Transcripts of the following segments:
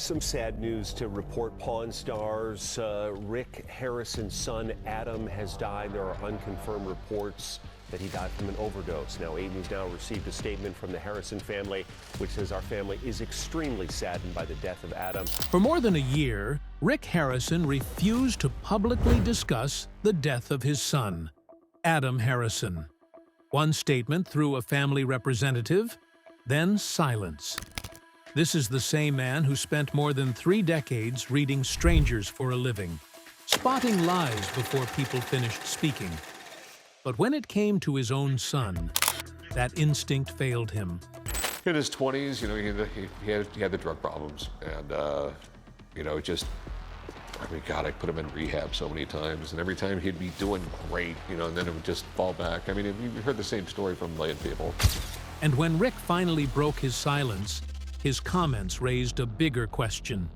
Some sad news to report. Pawn Stars Rick Harrison's son Adam has died. There are unconfirmed reports that he died from an overdose. Now, 8 News Now received a statement from the Harrison family, which says our family is extremely saddened by the death of Adam. For more than a year, Rick Harrison refused to publicly discuss the death of his son, Adam Harrison. One statement through a family representative, then silence. This is the same man who spent more than 3 decades reading strangers for a living, spotting lies before people finished speaking. But when it came to his own son, that instinct failed him. In his 20s, he had the drug problems, and God, I put him in rehab so many times, and every time he'd be doing great, and then it would just fall back. I mean, you heard the same story from a million people. And when Rick finally broke his silence, his comments raised a bigger question.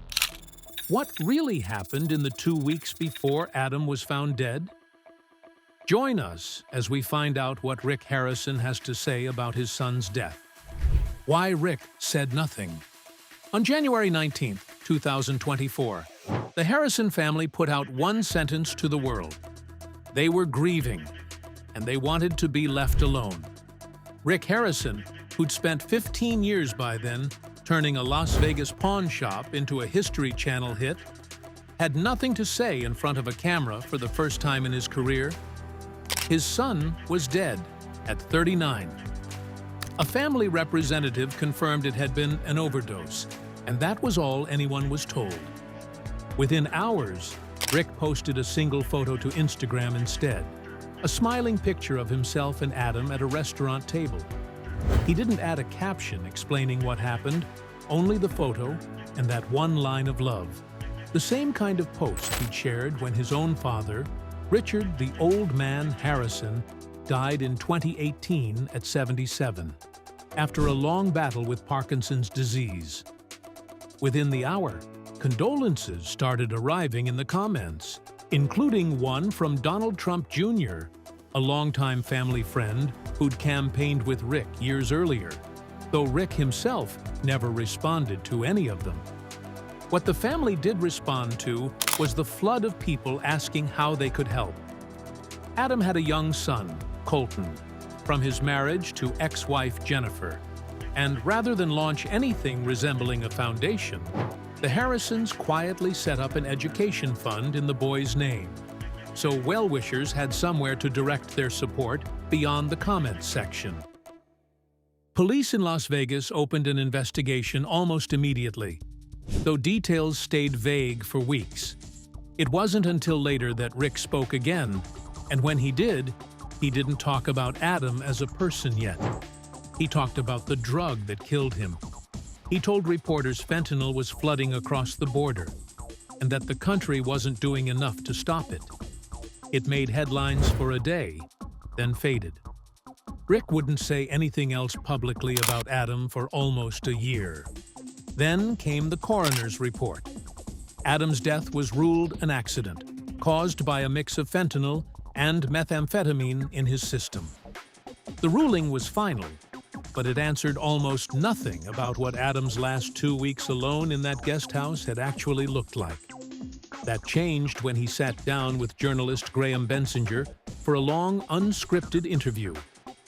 What really happened in the 2 weeks before Adam was found dead? Join us as we find out what Rick Harrison has to say about his son's death. Why Rick said nothing. On January 19, 2024, the Harrison family put out one sentence to the world. They were grieving, and they wanted to be left alone. Rick Harrison, who'd spent 15 years by then turning a Las Vegas pawn shop into a History Channel hit, had nothing to say in front of a camera for the first time in his career. His son was dead at 39. A family representative confirmed it had been an overdose, and that was all anyone was told. Within hours, Rick posted a single photo to Instagram instead, a smiling picture of himself and Adam at a restaurant table. He didn't add a caption explaining what happened, only the photo and that one line of love. The same kind of post he'd shared when his own father, Richard the Old Man Harrison, died in 2018 at 77, after a long battle with Parkinson's disease. Within the hour, condolences started arriving in the comments, including one from Donald Trump Jr., a longtime family friend who'd campaigned with Rick years earlier, though Rick himself never responded to any of them. What the family did respond to was the flood of people asking how they could help. Adam had a young son, Colton, from his marriage to ex-wife Jennifer, and rather than launch anything resembling a foundation, the Harrisons quietly set up an education fund in the boy's name, so well-wishers had somewhere to direct their support beyond the comments section. Police in Las Vegas opened an investigation almost immediately, though details stayed vague for weeks. It wasn't until later that Rick spoke again, and when he did, he didn't talk about Adam as a person yet. He talked about the drug that killed him. He told reporters fentanyl was flooding across the border, and that the country wasn't doing enough to stop it. It made headlines for a day, then faded. Rick wouldn't say anything else publicly about Adam for almost a year. Then came the coroner's report. Adam's death was ruled an accident, caused by a mix of fentanyl and methamphetamine in his system. The ruling was final, but it answered almost nothing about what Adam's last 2 weeks alone in that guest house had actually looked like. That changed when he sat down with journalist Graham Bensinger for a long, unscripted interview,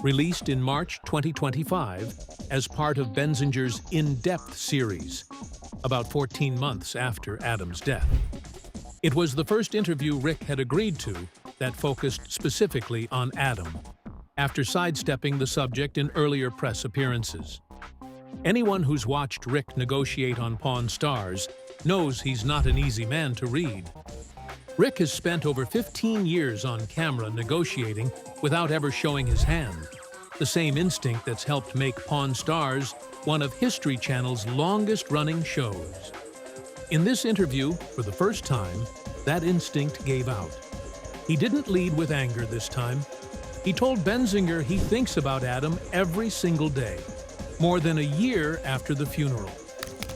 released in March 2025 as part of Bensinger's In-Depth series, about 14 months after Adam's death. It was the first interview Rick had agreed to that focused specifically on Adam, after sidestepping the subject in earlier press appearances. Anyone who's watched Rick negotiate on Pawn Stars knows he's not an easy man to read. Rick has spent over 15 years on camera negotiating without ever showing his hand, the same instinct that's helped make Pawn Stars one of History Channel's longest-running shows. In this interview, for the first time, that instinct gave out. He didn't lead with anger this time. He told Bensinger he thinks about Adam every single day, more than a year after the funeral,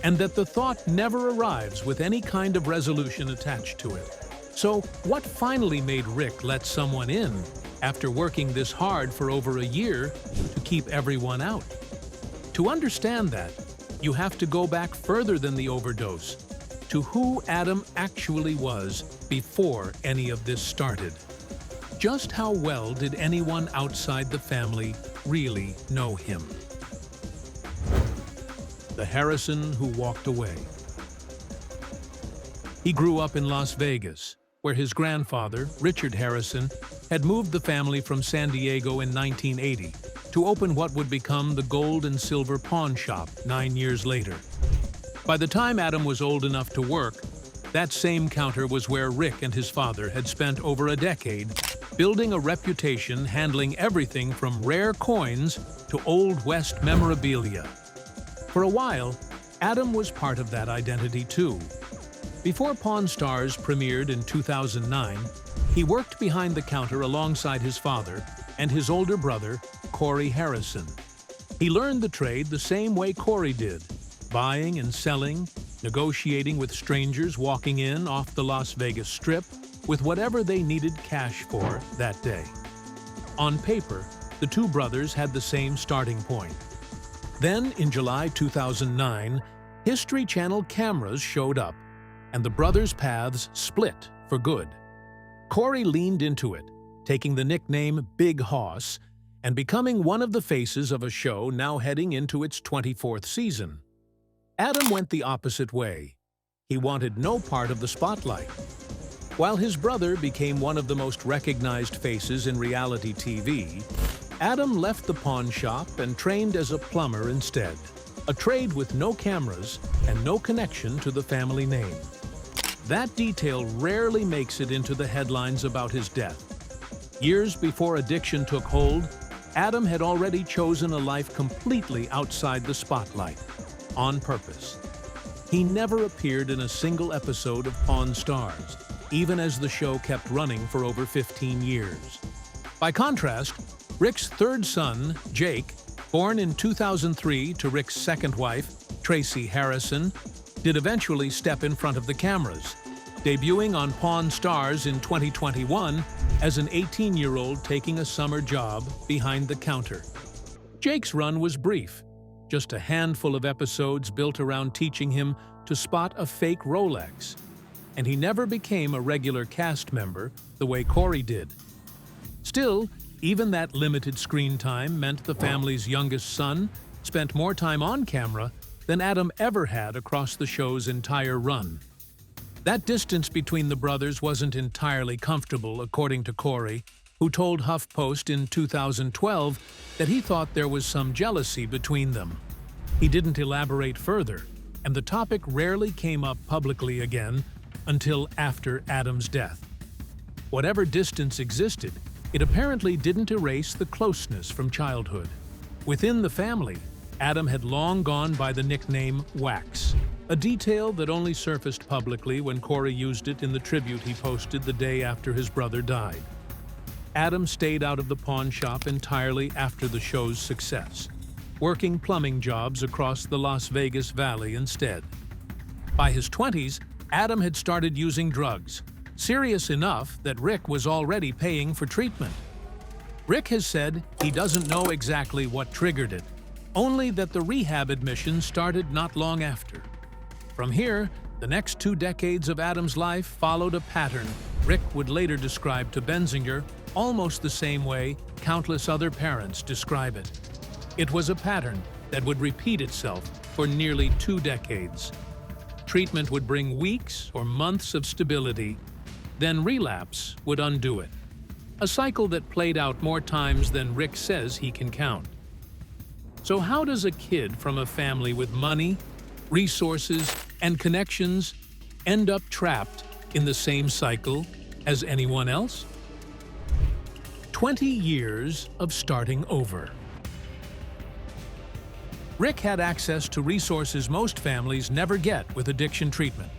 and that the thought never arrives with any kind of resolution attached to it. So, what finally made Rick let someone in after working this hard for over a year to keep everyone out? To understand that, you have to go back further than the overdose, to who Adam actually was before any of this started. Just how well did anyone outside the family really know him? The Harrison who walked away. He grew up in Las Vegas, where his grandfather, Richard Harrison, had moved the family from San Diego in 1980 to open what would become the Gold and Silver Pawn Shop 9 years later. By the time Adam was old enough to work, that same counter was where Rick and his father had spent over a decade building a reputation handling everything from rare coins to Old West memorabilia. For a while, Adam was part of that identity too. Before Pawn Stars premiered in 2009, he worked behind the counter alongside his father and his older brother, Corey Harrison. He learned the trade the same way Corey did, buying and selling, negotiating with strangers walking in off the Las Vegas Strip with whatever they needed cash for that day. On paper, the two brothers had the same starting point. Then, in July 2009, History Channel cameras showed up, and the brothers' paths split for good. Corey leaned into it, taking the nickname Big Hoss and becoming one of the faces of a show now heading into its 24th season. Adam went the opposite way. He wanted no part of the spotlight. While his brother became one of the most recognized faces in reality TV, Adam left the pawn shop and trained as a plumber instead, a trade with no cameras and no connection to the family name. That detail rarely makes it into the headlines about his death. Years before addiction took hold, Adam had already chosen a life completely outside the spotlight, on purpose. He never appeared in a single episode of Pawn Stars, even as the show kept running for over 15 years. By contrast, Rick's third son, Jake, born in 2003 to Rick's second wife, Tracy Harrison, did eventually step in front of the cameras, debuting on Pawn Stars in 2021 as an 18-year-old taking a summer job behind the counter. Jake's run was brief, just a handful of episodes built around teaching him to spot a fake Rolex, and he never became a regular cast member the way Corey did. Still, even that limited screen time meant the family's youngest son spent more time on camera than Adam ever had across the show's entire run. That distance between the brothers wasn't entirely comfortable, according to Corey, who told HuffPost in 2012 that he thought there was some jealousy between them. He didn't elaborate further, and the topic rarely came up publicly again until after Adam's death. Whatever distance existed, it apparently didn't erase the closeness from childhood. Within the family, Adam had long gone by the nickname Wax, a detail that only surfaced publicly when Corey used it in the tribute he posted the day after his brother died. Adam stayed out of the pawn shop entirely after the show's success, working plumbing jobs across the Las Vegas Valley instead. By his 20s, Adam had started using drugs, serious enough that Rick was already paying for treatment. Rick has said he doesn't know exactly what triggered it, only that the rehab admission started not long after. From here, the next 2 decades of Adam's life followed a pattern Rick would later describe to Benzinger almost the same way countless other parents describe it. It was a pattern that would repeat itself for nearly 2 decades. Treatment would bring weeks or months of stability, then relapse would undo it. A cycle that played out more times than Rick says he can count. So how does a kid from a family with money, resources, and connections end up trapped in the same cycle as anyone else? 20 years of starting over. Rick had access to resources most families never get with addiction treatment.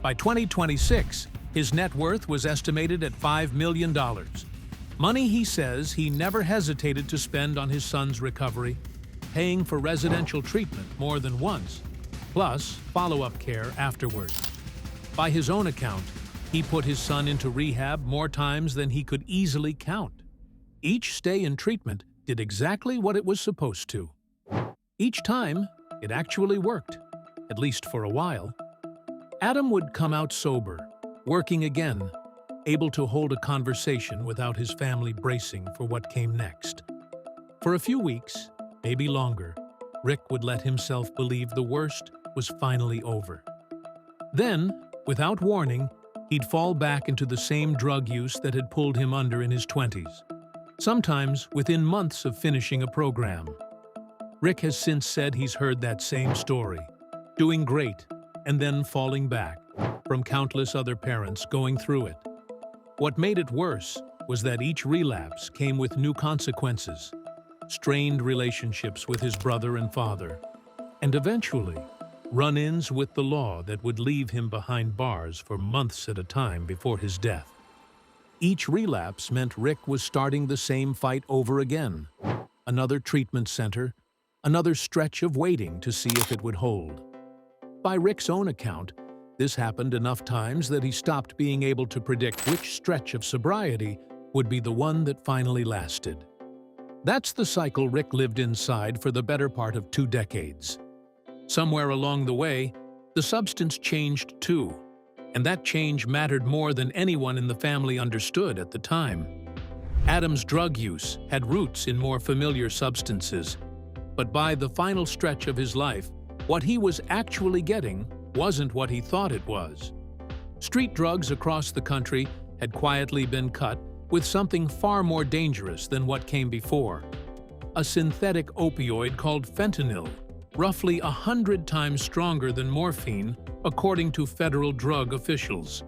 By 2026, his net worth was estimated at $5 million. Money he says he never hesitated to spend on his son's recovery, paying for residential treatment more than once, plus follow-up care afterward. By his own account, he put his son into rehab more times than he could easily count. Each stay in treatment did exactly what it was supposed to. Each time, it actually worked, at least for a while. Adam would come out sober, working again, able to hold a conversation without his family bracing for what came next. For a few weeks, maybe longer, Rick would let himself believe the worst was finally over. Then, without warning, he'd fall back into the same drug use that had pulled him under in his 20s, sometimes within months of finishing a program. Rick has since said he's heard that same story, doing great and then falling back, from countless other parents going through it. What made it worse was that each relapse came with new consequences, strained relationships with his brother and father, and eventually, run-ins with the law that would leave him behind bars for months at a time before his death. Each relapse meant Rick was starting the same fight over again. Another treatment center, another stretch of waiting to see if it would hold. By Rick's own account, this happened enough times that he stopped being able to predict which stretch of sobriety would be the one that finally lasted. That's the cycle Rick lived inside for the better part of 2 decades. Somewhere along the way, the substance changed too, and that change mattered more than anyone in the family understood at the time. Adam's drug use had roots in more familiar substances, but by the final stretch of his life, what he was actually getting wasn't what he thought it was. Street drugs across the country had quietly been cut with something far more dangerous than what came before: a synthetic opioid called fentanyl, roughly 100 times stronger than morphine, according to federal drug officials.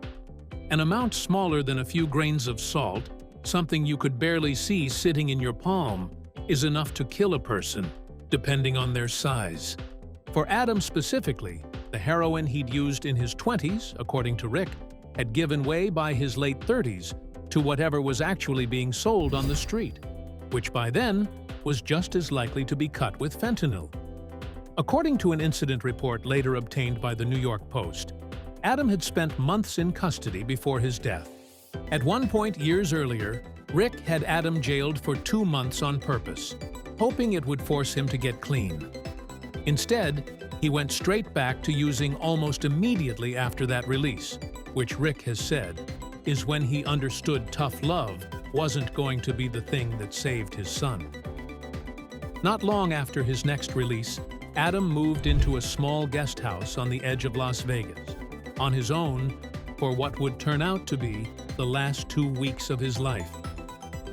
An amount smaller than a few grains of salt, something you could barely see sitting in your palm, is enough to kill a person, depending on their size. For Adam specifically, the heroin he'd used in his 20s, according to Rick, had given way by his late 30s to whatever was actually being sold on the street, which by then was just as likely to be cut with fentanyl. According to an incident report later obtained by the New York Post, Adam had spent months in custody before his death. At one point years earlier, Rick had Adam jailed for 2 months on purpose, hoping it would force him to get clean. Instead, he went straight back to using almost immediately after that release, which Rick has said is when he understood tough love wasn't going to be the thing that saved his son. Not long after his next release, Adam moved into a small guest house on the edge of Las Vegas, on his own, for what would turn out to be the last 2 weeks of his life.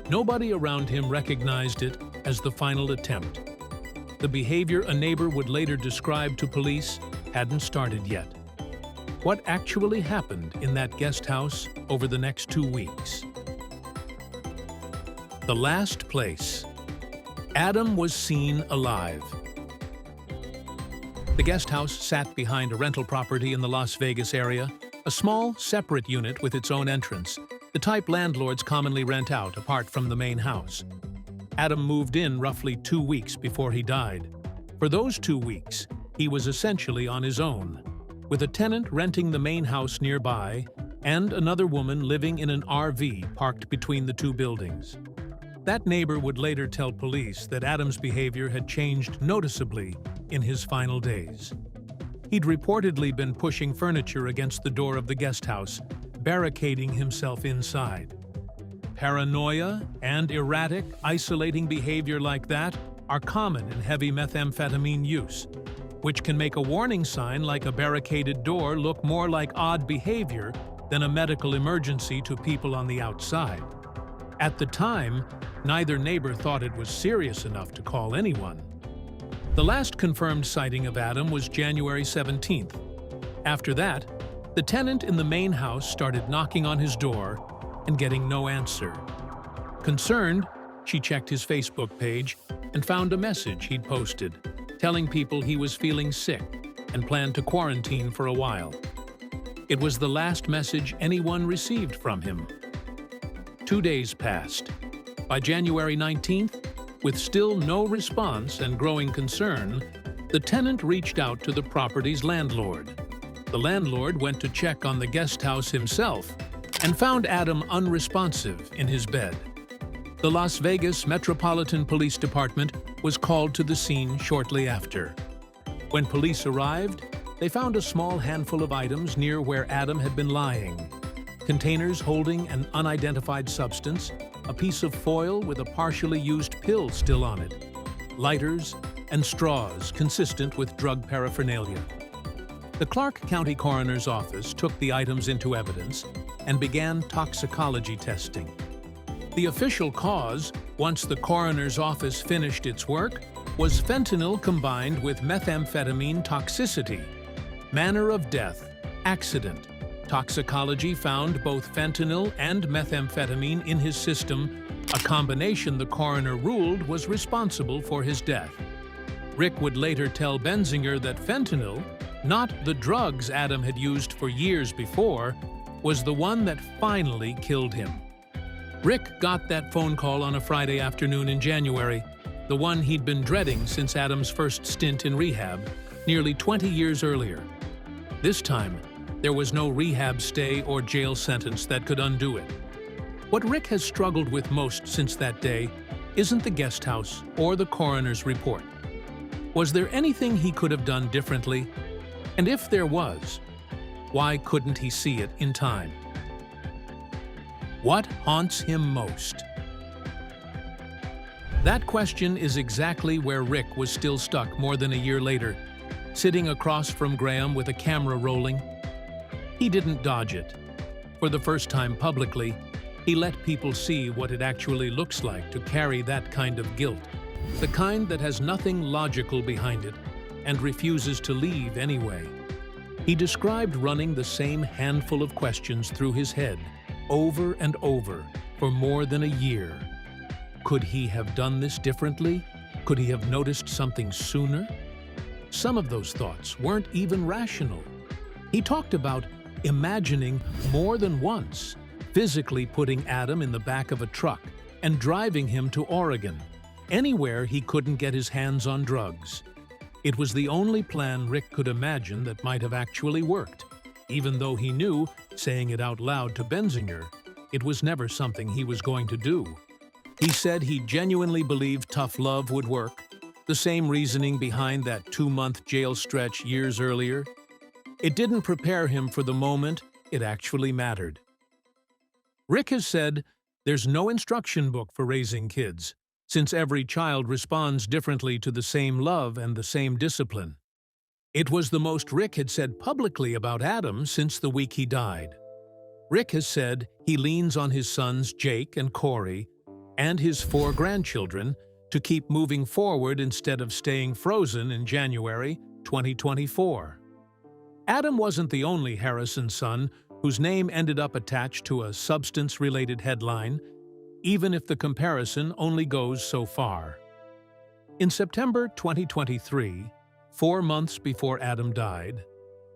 Nobody around him recognized it as the final attempt. The behavior a neighbor would later describe to police hadn't started yet. What actually happened in that guest house over the next 2 weeks? The last place. Adam was seen alive. The guest house sat behind a rental property in the Las Vegas area, a small, separate unit with its own entrance, the type landlords commonly rent out apart from the main house. Adam moved in roughly 2 weeks before he died. For those 2 weeks, he was essentially on his own, with a tenant renting the main house nearby and another woman living in an RV parked between the 2 buildings. That neighbor would later tell police that Adam's behavior had changed noticeably in his final days. He'd reportedly been pushing furniture against the door of the guest house, barricading himself inside. Paranoia and erratic, isolating behavior like that are common in heavy methamphetamine use, which can make a warning sign like a barricaded door look more like odd behavior than a medical emergency to people on the outside. At the time, neither neighbor thought it was serious enough to call anyone. The last confirmed sighting of Adam was January 17th. After that, the tenant in the main house started knocking on his door and getting no answer. Concerned, she checked his Facebook page and found a message he'd posted, telling people he was feeling sick and planned to quarantine for a while. It was the last message anyone received from him. 2 days passed. By January 19th, with still no response and growing concern, the tenant reached out to the property's landlord. The landlord went to check on the guest house himself and found Adam unresponsive in his bed. The Las Vegas Metropolitan Police Department was called to the scene shortly after. When police arrived, they found a small handful of items near where Adam had been lying. Containers holding an unidentified substance, a piece of foil with a partially used pill still on it, lighters, and straws consistent with drug paraphernalia. The Clark County Coroner's Office took the items into evidence and began toxicology testing. The official cause, once the coroner's office finished its work, was fentanyl combined with methamphetamine toxicity. Manner of death, accident. Toxicology found both fentanyl and methamphetamine in his system, a combination the coroner ruled was responsible for his death. Rick would later tell Benzinger that fentanyl, not the drugs Adam had used for years before, was the one that finally killed him. Rick got that phone call on a Friday afternoon in January, the one he'd been dreading since Adam's first stint in rehab, nearly 20 years earlier. This time, there was no rehab stay or jail sentence that could undo it. What Rick has struggled with most since that day isn't the guest house or the coroner's report. Was there anything he could have done differently? And if there was, why couldn't he see it in time? What haunts him most? That question is exactly where Rick was still stuck more than a year later, sitting across from Graham with a camera rolling. He didn't dodge it. For the first time publicly, he let people see what it actually looks like to carry that kind of guilt, the kind that has nothing logical behind it and refuses to leave anyway. He described running the same handful of questions through his head, over and over, for more than a year. Could he have done this differently? Could he have noticed something sooner? Some of those thoughts weren't even rational. He talked about imagining more than once, physically putting Adam in the back of a truck and driving him to Oregon, anywhere he couldn't get his hands on drugs. It was the only plan Rick could imagine that might have actually worked, even though he knew, saying it out loud to Benzinger, it was never something he was going to do. He said he genuinely believed tough love would work, the same reasoning behind that 2-month jail stretch years earlier. It didn't prepare him for the moment it actually mattered. Rick has said there's no instruction book for raising kids, since every child responds differently to the same love and the same discipline. It was the most Rick had said publicly about Adam since the week he died. Rick has said he leans on his sons Jake and Corey and his 4 grandchildren to keep moving forward instead of staying frozen in January 2024. Adam wasn't the only Harrison son whose name ended up attached to a substance-related headline, even if the comparison only goes so far. In September 2023, 4 months before Adam died,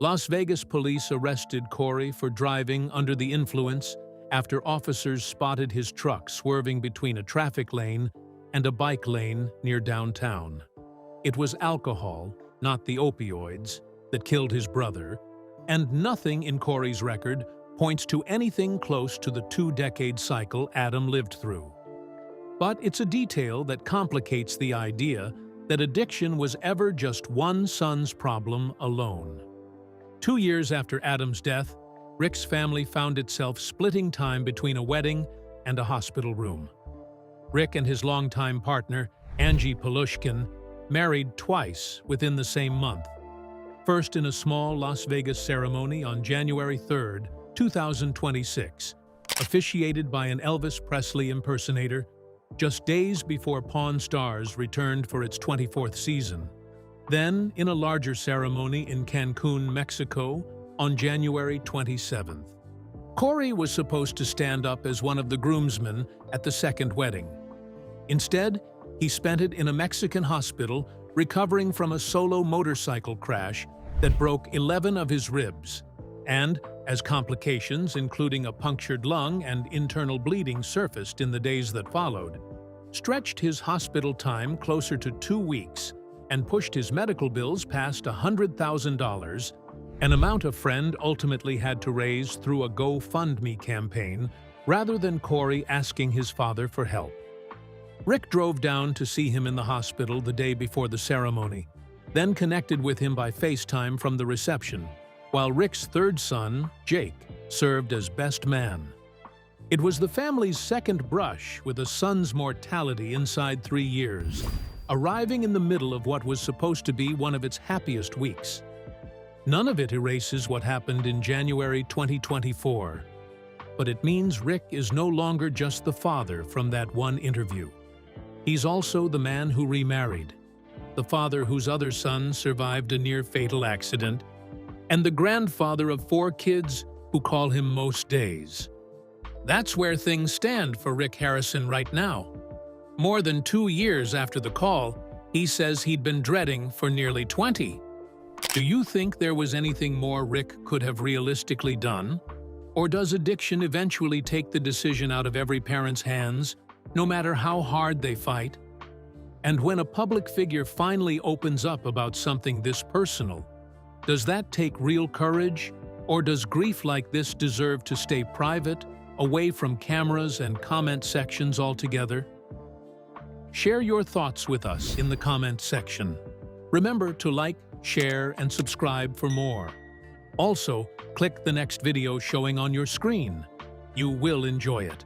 Las Vegas police arrested Corey for driving under the influence after officers spotted his truck swerving between a traffic lane and a bike lane near downtown. It was alcohol, not the opioids, that killed his brother, and nothing in Corey's record points to anything close to the 2-decade cycle Adam lived through. But it's a detail that complicates the idea that addiction was ever just one son's problem alone. 2 years after Adam's death, Rick's family found itself splitting time between a wedding and a hospital room. Rick and his longtime partner, Angie Polushkin, married twice within the same month. First in a small Las Vegas ceremony on January 3, 2026, officiated by an Elvis Presley impersonator, just days before Pawn Stars returned for its 24th season. Then in a larger ceremony in Cancun, Mexico, on January 27th. Corey was supposed to stand up as one of the groomsmen at the second wedding. Instead, he spent it in a Mexican hospital recovering from a solo motorcycle crash that broke 11 of his ribs, and, as complications including a punctured lung and internal bleeding surfaced in the days that followed, stretched his hospital time closer to 2 weeks and pushed his medical bills past $100,000, an amount a friend ultimately had to raise through a GoFundMe campaign rather than Corey asking his father for help. Rick drove down to see him in the hospital the day before the ceremony. then connected with him by FaceTime from the reception, while Rick's third son, Jake, served as best man. It was the family's second brush with a son's mortality inside 3 years, arriving in the middle of what was supposed to be one of its happiest weeks. None of it erases what happened in January 2024, but it means Rick is no longer just the father from that one interview. He's also the man who remarried, the father whose other son survived a near-fatal accident, and the grandfather of 4 kids who call him most days. That's where things stand for Rick Harrison right now. More than 2 years after the call, he says he'd been dreading for nearly 20. Do you think there was anything more Rick could have realistically done? Or does addiction eventually take the decision out of every parent's hands, no matter how hard they fight? And when a public figure finally opens up about something this personal, does that take real courage? Or does grief like this deserve to stay private, away from cameras and comment sections altogether? Share your thoughts with us in the comment section. Remember to like, share, and subscribe for more. Also, click the next video showing on your screen. You will enjoy it.